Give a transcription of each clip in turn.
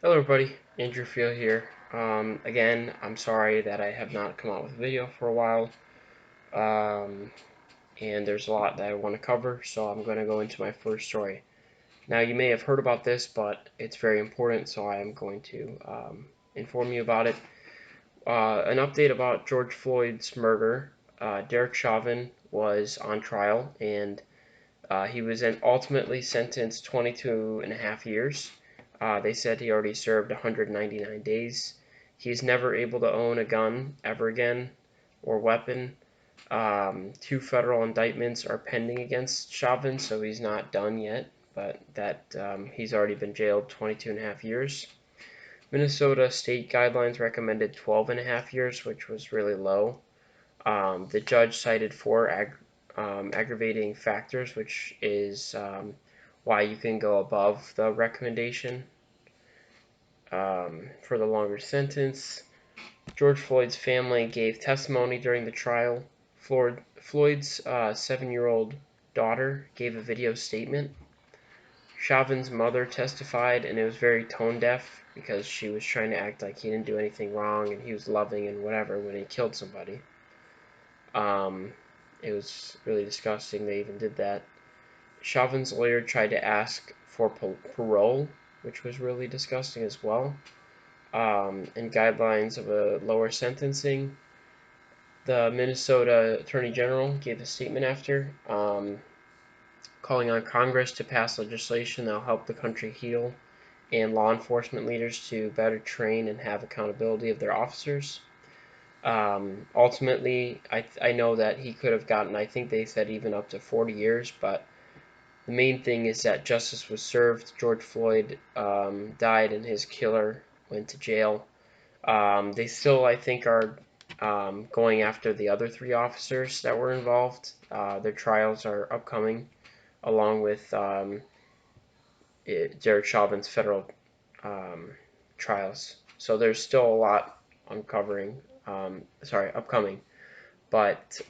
Hello everybody, Andrew Field here. Again, I'm sorry that I have not come out with a video for a while, um, and there's a lot that I want to cover, so I'm going to go into my first story. Now, you may have heard about this, but it's very important, so I am going to inform you about it. An update about George Floyd's murder. Derek Chauvin was on trial, and he was ultimately sentenced 22 and a half years. They said he already served 199 days. He's never able to own a gun ever again or weapon. Two federal indictments are pending against Chauvin, so he's not done yet, but he's already been jailed 22 and a half years. Minnesota state guidelines recommended 12 and a half years, which was really low. The judge cited four aggravating factors, which is why you can go above the recommendation for the longer sentence. George Floyd's family gave testimony during the trial. Floyd's 7-year-old daughter gave a video statement. Chauvin's mother testified, and it was very tone deaf because she was trying to act like he didn't do anything wrong and he was loving and whatever when he killed somebody. It was really disgusting they even did that. Chauvin's lawyer tried to ask for parole, which was really disgusting as well, and guidelines of a lower sentencing. The Minnesota Attorney General gave a statement after, calling on Congress to pass legislation that will help the country heal and law enforcement leaders to better train and have accountability of their officers. Ultimately, I know that he could have gotten, I think they said even up to 40 years, but the main thing is that justice was served. George Floyd died and his killer went to jail. They still, I think, are going after the other three officers that were involved. Their trials are upcoming, along with Derek Chauvin's federal trials. So there's still a lot upcoming. But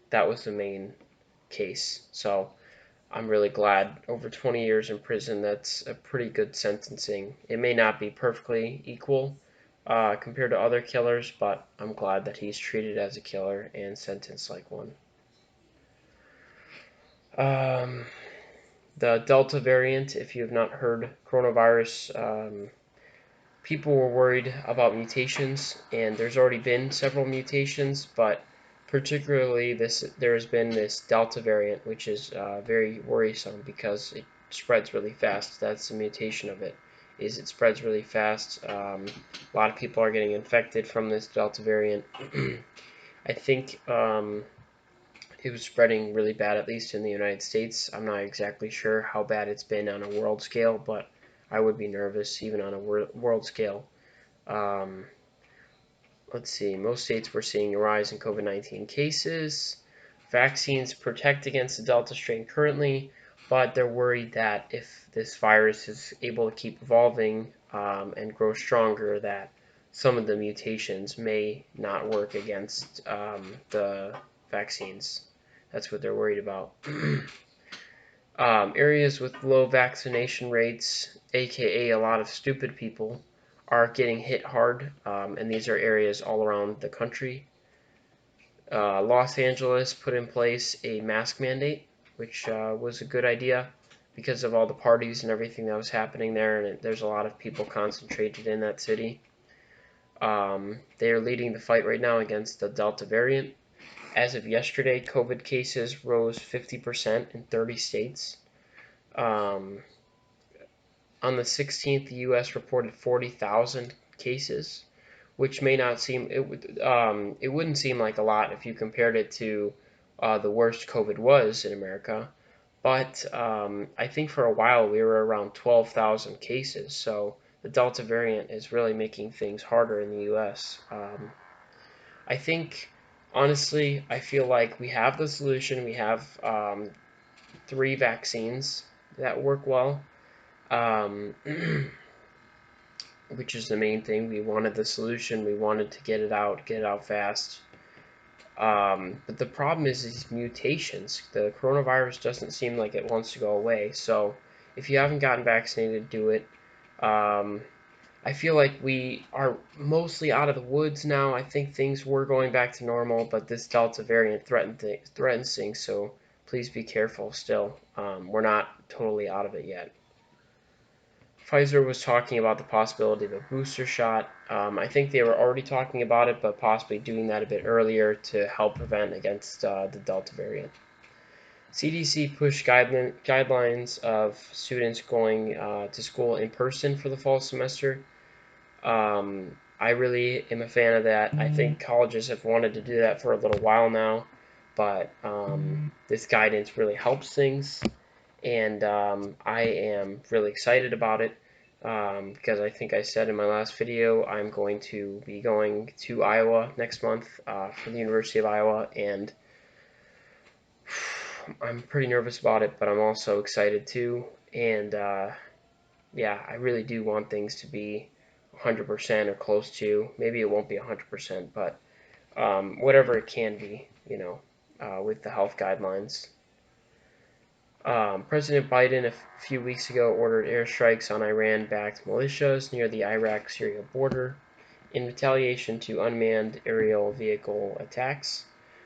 that was the main case. So I'm really glad. Over 20 years in prison, that's a pretty good sentencing. It may not be perfectly equal compared to other killers, but I'm glad that he's treated as a killer and sentenced like one. Um, the Delta variant, if you have not heard, coronavirus, people were worried about mutations, and there's already been several mutations, but particularly there has been this Delta variant, which is very worrisome because it spreads really fast. That's the mutation of it, is it spreads really fast. A lot of people are getting infected from this Delta variant. I think it was spreading really bad, at least in the United States. I'm not exactly sure how bad it's been on a world scale, but I would be nervous even on a world scale. Um, let's see, most states were seeing a rise in COVID-19 cases. Vaccines protect against the Delta strain currently, but they're worried that if this virus is able to keep evolving and grow stronger, that some of the mutations may not work against the vaccines. That's what they're worried about. Areas with low vaccination rates, aka a lot of stupid people, are getting hit hard, and these are areas all around the country. Los Angeles put in place a mask mandate, which was a good idea because of all the parties and everything that was happening there, and there's a lot of people concentrated in that city. They are leading the fight right now against the Delta variant. As of yesterday, COVID cases rose 50% in 30 states. Um, on the 16th, the U.S. reported 40,000 cases, which may not seem it wouldn't seem like a lot if you compared it to the worst COVID was in America. But I think for a while we were around 12,000 cases. So the Delta variant is really making things harder in the U.S. I think, honestly, I feel like we have the solution. We have 3 vaccines that work well, which is the main thing. We wanted the solution. We wanted to get it out fast. But the problem is these mutations. The coronavirus doesn't seem like it wants to go away. So if you haven't gotten vaccinated, do it. I feel like we are mostly out of the woods now. I think things were going back to normal, but this Delta variant threatens things, so please be careful still. We're not totally out of it yet. Pfizer was talking about the possibility of a booster shot. I think they were already talking about it, but possibly doing that a bit earlier to help prevent against the Delta variant. CDC pushed guidelines of students going to school in person for the fall semester. I really am a fan of that. I think colleges have wanted to do that for a little while now, but this guidance really helps things, and I am really excited about it because I think I said in my last video I'm going to be going to Iowa next month for the University of Iowa, and I'm pretty nervous about it, but I'm also excited too, and yeah, I really do want things to be 100% or close to. Maybe it won't be 100%, but whatever it can be, with the health guidelines. President Biden a few weeks ago ordered airstrikes on Iran-backed militias near the Iraq-Syria border in retaliation to unmanned aerial vehicle attacks.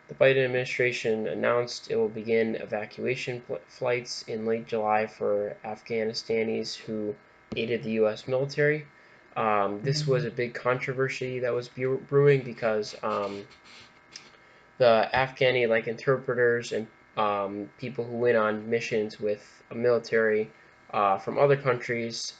The Biden administration announced it will begin evacuation flights in late July for Afghanistanis who aided the U.S. military. This was a big controversy that was brewing because the Afghani interpreters and people who went on missions with a military from other countries,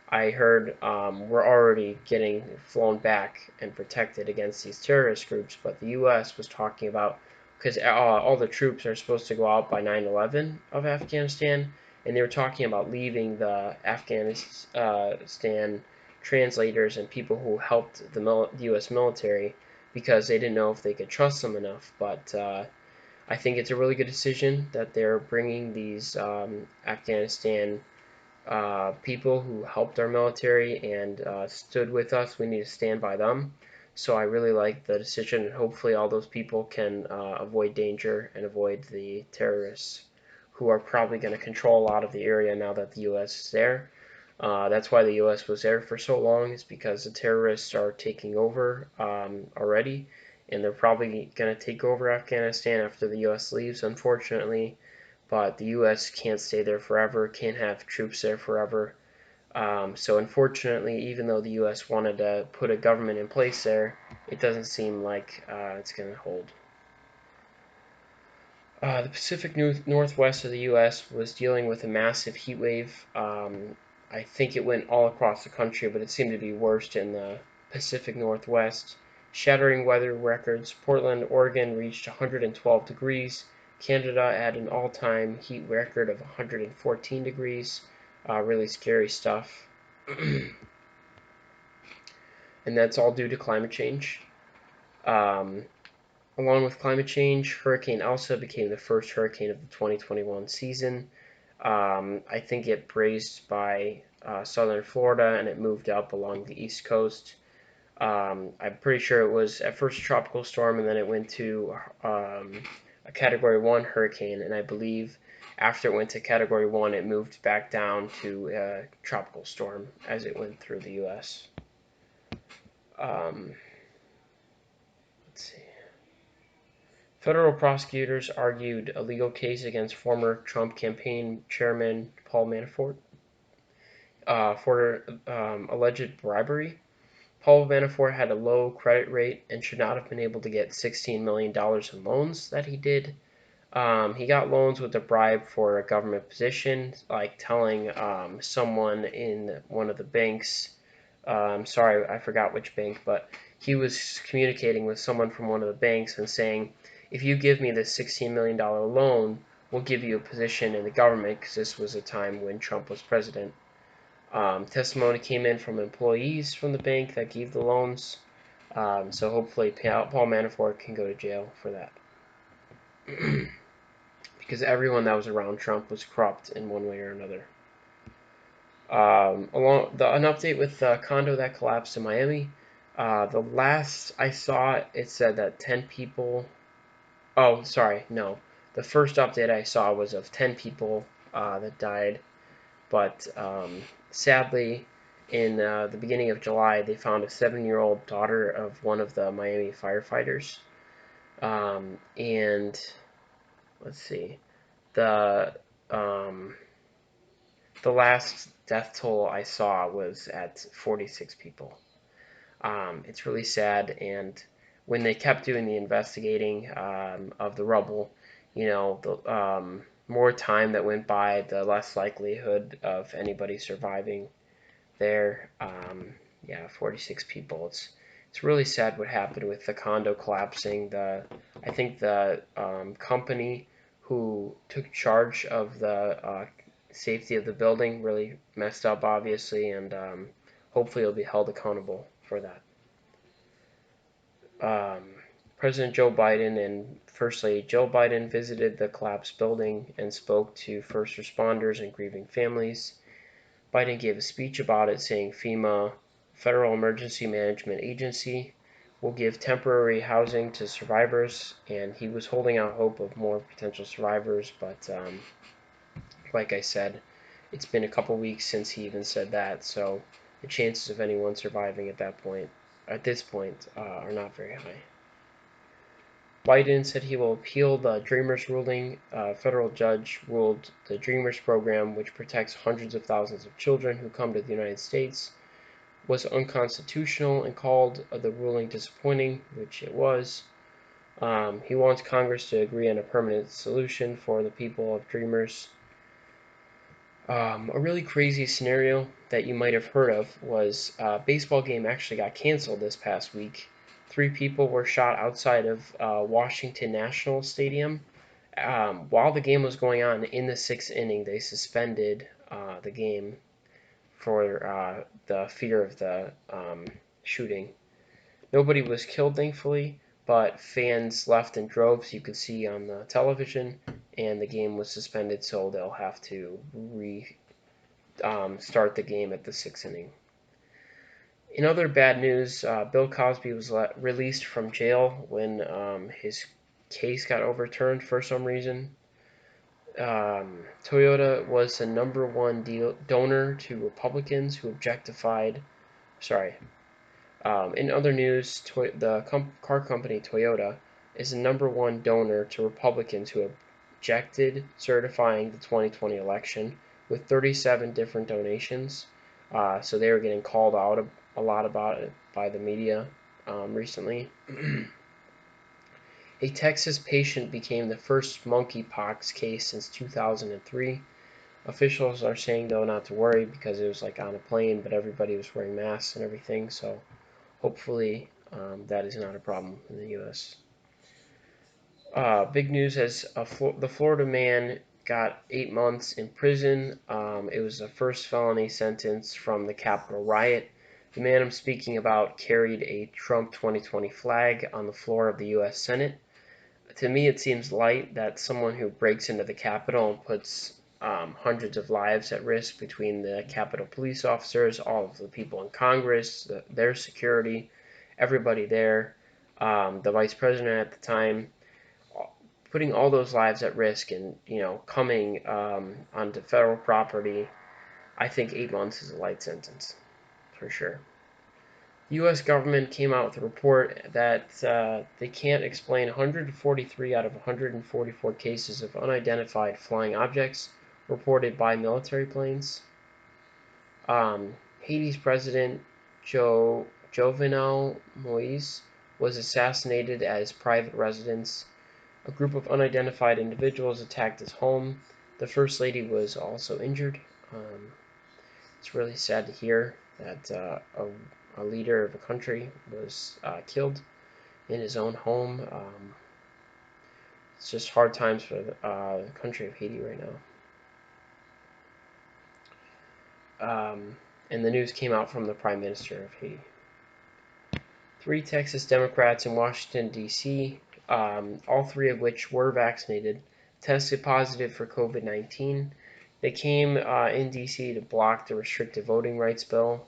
I heard were already getting flown back and protected against these terrorist groups, but the U.S. was talking about, because all the troops are supposed to go out by 9/11 of Afghanistan, and they were talking about leaving the Afghanistan translators and people who helped the U.S. military because they didn't know if they could trust them enough. But I think it's a really good decision that they're bringing these Afghanistan people who helped our military and stood with us. We need to stand by them. So I really like the decision, and hopefully all those people can avoid danger and avoid the terrorists who are probably going to control a lot of the area now that the U.S. is there. That's why the U.S. was there for so long, is because the terrorists are taking over already, and they're probably going to take over Afghanistan after the U.S. leaves, unfortunately. But the U.S. can't stay there forever, can't have troops there forever. So unfortunately, even though the U.S. wanted to put a government in place there, it doesn't seem like it's going to hold. The Pacific Northwest of the U.S. was dealing with a massive heat wave. I think it went all across the country, but it seemed to be worst in the Pacific Northwest. Shattering weather records. Portland, Oregon reached 112 degrees. Canada had an all-time heat record of 114 degrees. Really scary stuff. And that's all due to climate change. Along with climate change, Hurricane Elsa became the first hurricane of the 2021 season. I think it brazed by southern Florida and it moved up along the east coast. I'm pretty sure it was at first a tropical storm and then it went to a Category 1 hurricane, and I believe after it went to Category 1 it moved back down to a tropical storm as it went through the U.S. Let's see. Federal prosecutors argued a legal case against former Trump campaign chairman Paul Manafort for alleged bribery. Paul Manafort had a low credit rate and should not have been able to get $16 million in loans that he did. He got loans with a bribe for a government position, like telling someone in one of the banks, sorry, I forgot which bank, but he was communicating with someone from one of the banks and saying, if you give me this $16 million loan, we'll give you a position in the government, because this was a time when Trump was president. Testimony came in from employees from the bank that gave the loans, so hopefully Paul Manafort can go to jail for that. Because everyone that was around Trump was corrupt in one way or another. An update with the condo that collapsed in Miami. The last I saw, it said that 10 people... Oh, sorry, no. The first update I saw was of 10 people that died. But sadly, in the beginning of July, they found a 7-year-old daughter of one of the Miami firefighters. And let's see, the um, the last death toll I saw was at 46 people. It's really sad, and when they kept doing the investigating of the rubble, the more time that went by, the less likelihood of anybody surviving there. Yeah, 46 people. It's really sad what happened with the condo collapsing. I think the company who took charge of the safety of the building really messed up, obviously, and hopefully it'll be held accountable for that. Um, President Joe Biden and First Lady Jill Biden visited the collapsed building and spoke to first responders and grieving families. Biden gave a speech about it, saying FEMA, Federal Emergency Management Agency, will give temporary housing to survivors, and he was holding out hope of more potential survivors, but like I said, it's been a couple weeks since he even said that, so the chances of anyone surviving at this point, are not very high. Biden said he will appeal the Dreamers ruling. A federal judge ruled the Dreamers program, which protects hundreds of thousands of children who come to the United States, was unconstitutional and called the ruling disappointing, which it was. He wants Congress to agree on a permanent solution for the people of Dreamers. A really crazy scenario that you might have heard of was a baseball game actually got canceled this past week. 3 people were shot outside of Washington National Stadium. While the game was going on in the 6th inning, they suspended the game for the fear of the shooting. Nobody was killed, thankfully, but fans left in droves, you could see on the television, and the game was suspended, so they'll have to start the game at the 6th inning. In other bad news, Bill Cosby was released from jail when his case got overturned for some reason. Toyota was the #1 donor to Republicans who objectified. Sorry. In other news, the car company Toyota is the #1 donor to Republicans who objected certifying the 2020 election with 37 different donations. So they were getting called out a lot about it by the media recently. A Texas patient became the first monkeypox case since 2003. Officials are saying, though, not to worry because it was like on a plane, but everybody was wearing masks and everything, so hopefully that is not a problem in the U.S. Big news as the Florida man got 8 months in prison. It was the first felony sentence from the Capitol riot. The man I'm speaking about carried a Trump 2020 flag on the floor of the U.S. Senate. To me, it seems light that someone who breaks into the Capitol and puts hundreds of lives at risk between the Capitol police officers, all of the people in Congress, their security, everybody there, the vice president at the time, putting all those lives at risk and coming onto federal property. I think 8 months is a light sentence for sure. The U.S. government came out with a report that they can't explain 143 out of 144 cases of unidentified flying objects reported by military planes. Haiti's president Jovenel Moise was assassinated at his private residence. A group of unidentified individuals attacked his home. The First Lady was also injured. It's really sad to hear that a leader of a country was killed in his own home. It's just hard times for the country of Haiti right now. And the news came out from the Prime Minister of Haiti. 3 Texas Democrats in Washington, D.C., all 3 of which were vaccinated, tested positive for COVID-19. They came in D.C. to block the restrictive voting rights bill.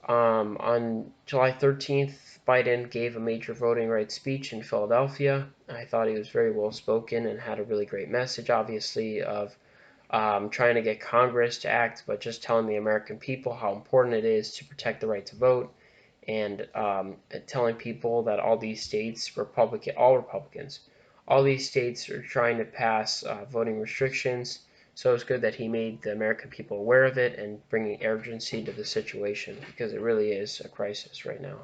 On July 13th, Biden gave a major voting rights speech in Philadelphia. I thought he was very well spoken and had a really great message, obviously, of trying to get Congress to act, but just telling the American people how important it is to protect the right to vote, and telling people that all these states, all Republicans, all these states are trying to pass voting restrictions. So it's good that he made the American people aware of it and bringing urgency to the situation, because it really is a crisis right now.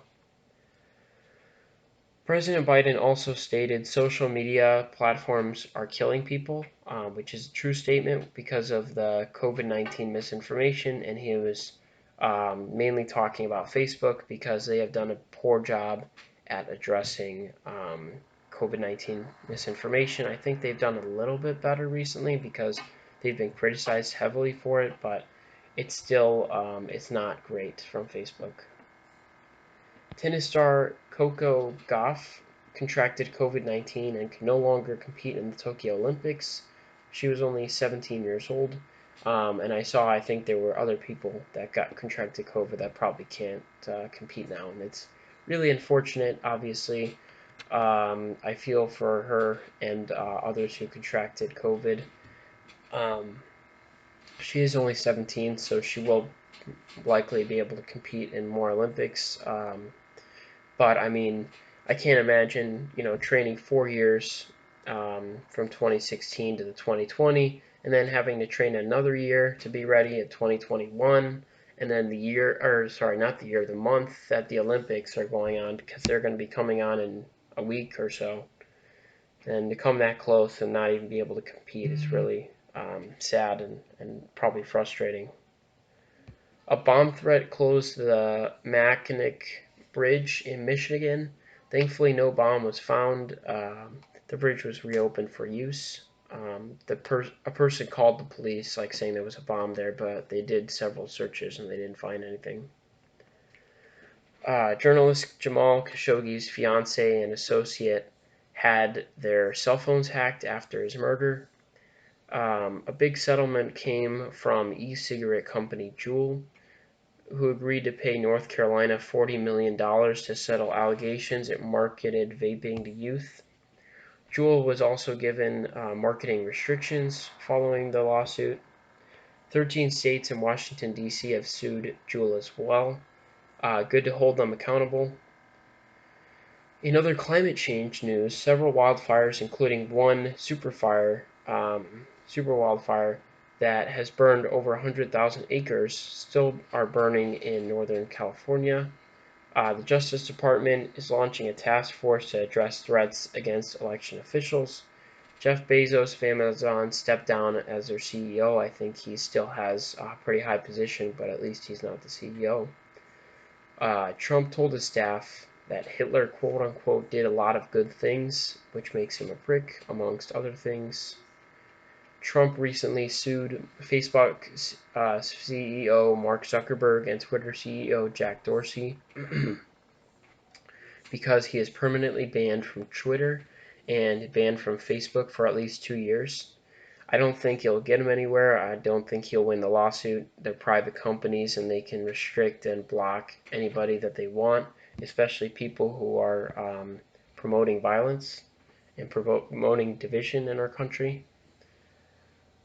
President Biden also stated social media platforms are killing people, which is a true statement because of the COVID-19 misinformation, and he was mainly talking about Facebook because they have done a poor job at addressing COVID-19 misinformation. I think they've done a little bit better recently because they've been criticized heavily for it, but it's still it's not great from Facebook. Tennis star Coco Gauff contracted COVID-19 and can no longer compete in the Tokyo Olympics. She was only 17 years old, and I think there were other people that got contracted COVID that probably can't compete now, and it's really unfortunate. Obviously, I feel for her and others who contracted COVID. She is only 17, so she will likely be able to compete in more Olympics. But I mean, I can't imagine, training 4 years from 2016 to the 2020, and then having to train another year to be ready at 2021, and then the month that the Olympics are going on, because they're going to be coming on in a week or so, and to come that close and not even be able to compete is really sad and probably frustrating. A bomb threat closed the Mackinac Bridge in Michigan. Thankfully, no bomb was found. The bridge was reopened for use. A person called the police, saying there was a bomb there, but they did several searches and they didn't find anything. Journalist Jamal Khashoggi's fiance and associate had their cell phones hacked after his murder. A big settlement came from e-cigarette company Juul, who agreed to pay North Carolina $40 million to settle allegations it marketed vaping to youth. Juul was also given marketing restrictions following the lawsuit. 13 states and Washington, D.C. have sued Juul as well. Good to hold them accountable. In other climate change news, several wildfires, including one super wildfire that has burned over 100,000 acres, still are burning in Northern California. The Justice Department is launching a task force to address threats against election officials. Jeff Bezos of Amazon stepped down as their CEO. I think he still has a pretty high position, but at least he's not the CEO. Trump told his staff that Hitler, quote unquote, did a lot of good things, which makes him a prick, amongst other things. Trump recently sued Facebook CEO Mark Zuckerberg and Twitter CEO Jack Dorsey because he is permanently banned from Twitter and banned from Facebook for at least 2 years. I don't think he'll get him anywhere. I don't think he'll win the lawsuit. They're private companies and they can restrict and block anybody that they want, especially people who are promoting violence and promoting division in our country.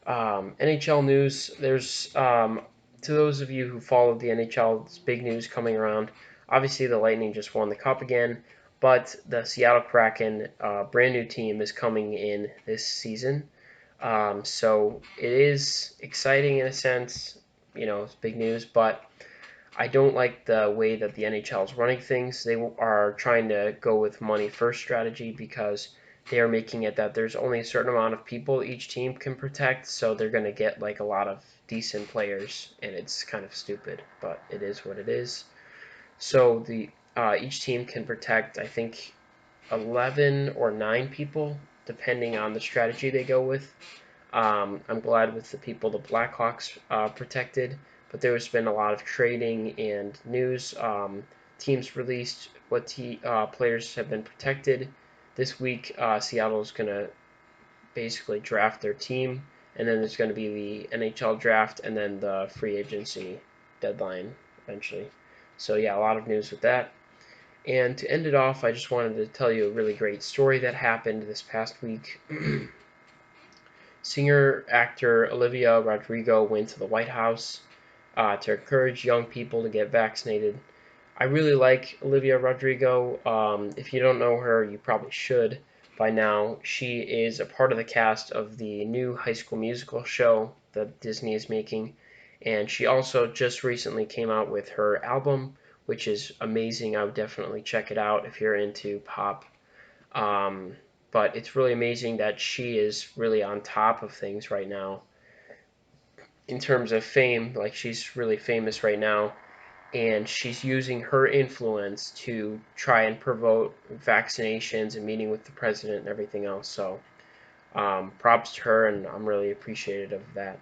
NHL news. There's to those of you who followed the NHL, it's big news coming around. Obviously, the Lightning just won the cup again, but the Seattle Kraken, brand new team, is coming in this season. So it is exciting in a sense. It's big news, but I don't like the way that the NHL is running things. They are trying to go with money first strategy because they are making it that there's only a certain amount of people each team can protect, so they're going to get a lot of decent players, and it's kind of stupid, but it is what it is. So the each team can protect, I think, 11 or 9 people, depending on the strategy they go with. I'm glad with the people the Blackhawks protected, but there's been a lot of trading and news. Teams released what players have been protected. This week, Seattle is going to basically draft their team, and then there's going to be the NHL draft and then the free agency deadline eventually. So yeah, a lot of news with that. And to end it off, I just wanted to tell you a really great story that happened this past week. Singer-actor Olivia Rodrigo went to the White House to encourage young people to get vaccinated. I really like Olivia Rodrigo. If you don't know her, you probably should by now. She is a part of the cast of the new High School Musical show that Disney is making, and she also just recently came out with her album, which is amazing. I would definitely check it out if you're into pop. Um, but it's really amazing that she is really on top of things right now in terms of fame. Like, she's really famous right now, and she's using her influence to try and promote vaccinations and meeting with the president and everything else. So props to her, and I'm really appreciative of that.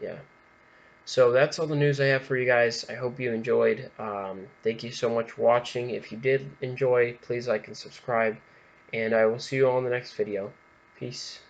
Yeah. So that's all the news I have for you guys. I hope you enjoyed. Thank you so much for watching. If you did enjoy, please like and subscribe, and I will see you all in the next video. Peace.